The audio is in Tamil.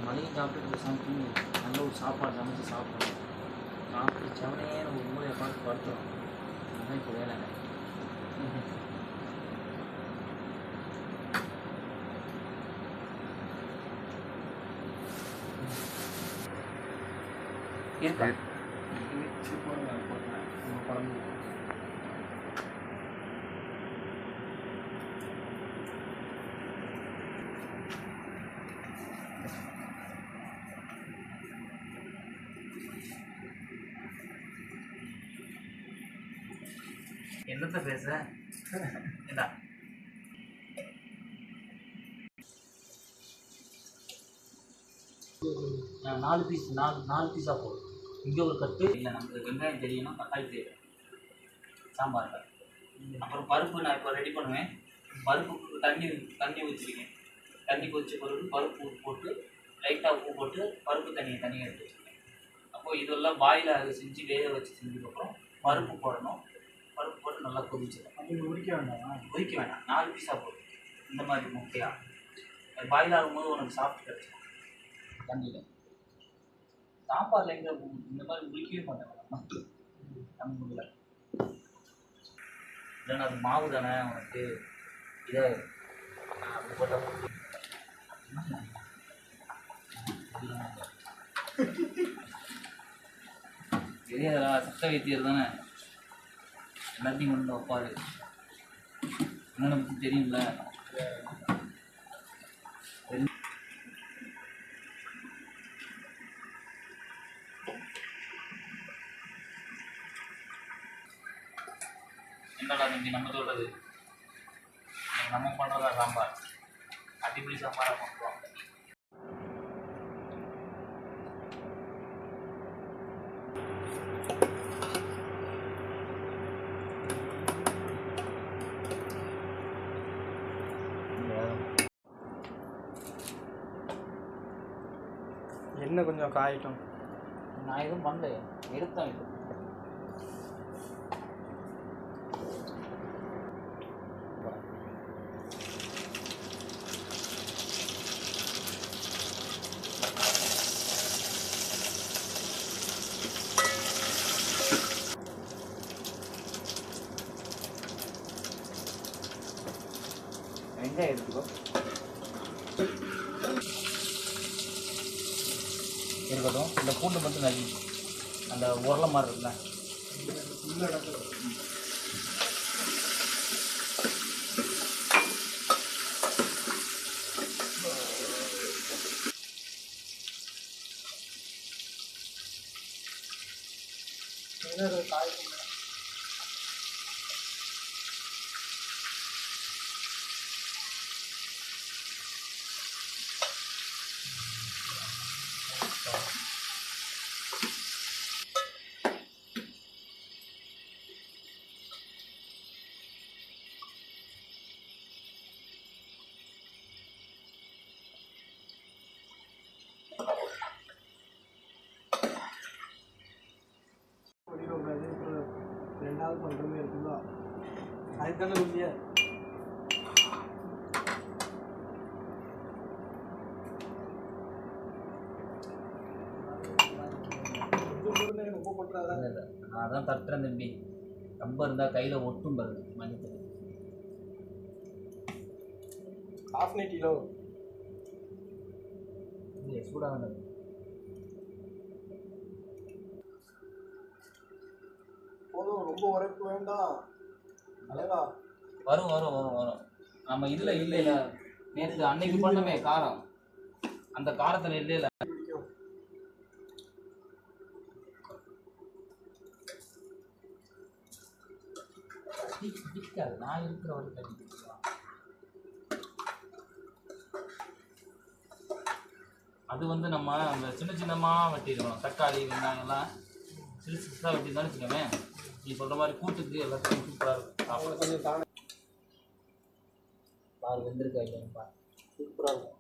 மதியம் சாப்பிட்டு பேசாமல் தூங்கி நல்ல ஒரு சாப்பாடு சமைச்சு சாப்பிடணும். சாப்பிட்டு செவனே நம்ம மூளையை பார்த்து படுத்துறோம். அதுதான் இப்போ வேலை. இருக்கா குழம்பு என்னத்த பேச என்ன 4 பீஸ் 4 பீஸாக போடும். இங்கே ஒரு கட்டு இல்லை, நமக்கு வெங்காயம் தெரியணும், தக்காளி தெரியும் சாம்பார். அப்புறம் பருப்பு நான் இப்போ ரெடி பண்ணுவேன். பருப்புக்கு தண்ணி ஊற்றிருக்கேன். தண்ணி கொதிச்ச பிறகு பருப்பு போட்டு லைட்டாக உப்பு போட்டு பருப்பு தண்ணியை தனியாக எடுத்து வச்சுருக்கேன். அப்போது இதெல்லாம் பாயில் அதை செஞ்சு வேக வச்சு செஞ்சதுக்கப்புறம் பருப்பு போடணும். பருப்பு போட்டு நல்லா கொதிச்சிடும். அப்படி உரிக்க வேண்டாம் 4 பீஸாக போடும். இந்த மாதிரி முட்டையாக பாயில் ஆகும்போது உனக்கு சாப்பிட்டு கிடச்சிடும். தண்ணியில் சாப்பாடில் எங்கே இந்த மாதிரி உரிக்கவே மாட்டாங்க தமிழ்ல. இல்லைன்னா அது மாவு தானே உனக்கு இதை அப்படி போட்டால் தெரியாதா? சட்ட வைத்தியர் தானே எல்லாத்தையும் கொண்டு வைப்பாரு. என்னென்ன பற்றி தெரியும்ல. என்னடா தம்பி நம்ம சொல்கிறது, நம்ம பண்ணுறதா சாம்பார் அடிப்படை சாம்பாராக பண்ணுறோம். என்ன கொஞ்சம் காயிட்டும். நான் எதுவும் பண்ணல, எடுத்தேன். இது வெங்காயம் எடுத்துக்கோ. இருக்கட்டும். இந்த பூண்டு மட்டும் நதி அந்த உரளை மாதிரி இருக்குல்ல, காய் ரெண்டாவது பண்ணுறமே இருக்குதா? அதுக்கு தானே இல்லையா? நான் அதான் தட்டுறேன் தம்பி. ரொம்ப இருந்தால் கையில் ஒட்டும் பாருங்க மஞ்சள். ½ கிலோ இல்லை, சூடாக வேண்டாம். போதும், ரொம்ப உரைப்பு வேண்டாம். அழகா வரும் வரும் வரும் வரும். நம்ம இல்லை இல்லை இல்லை, நேற்று அன்னைக்கு பண்ணமே காரம், அந்த காரத்தில் இல்லை இல்லை. பிடிக்காது, நான் இருக்கிற ஒரு தண்ணி. அது வந்து நம்ம அந்த சின்ன சின்னமாக வெட்டிடணும். தக்காளி வெங்காயம்லாம் சிறு சிறுசாக வெட்டி தான் வச்சுக்கோமே. நீ சொல்கிற மாதிரி கூட்டுக்கு எல்லாத்தையும் சூப்பராக இருக்கும். கொஞ்சம் தானே பால் வெந்திருக்கா இல்லைன்னு பாரு, சூப்பராக இருக்கும்.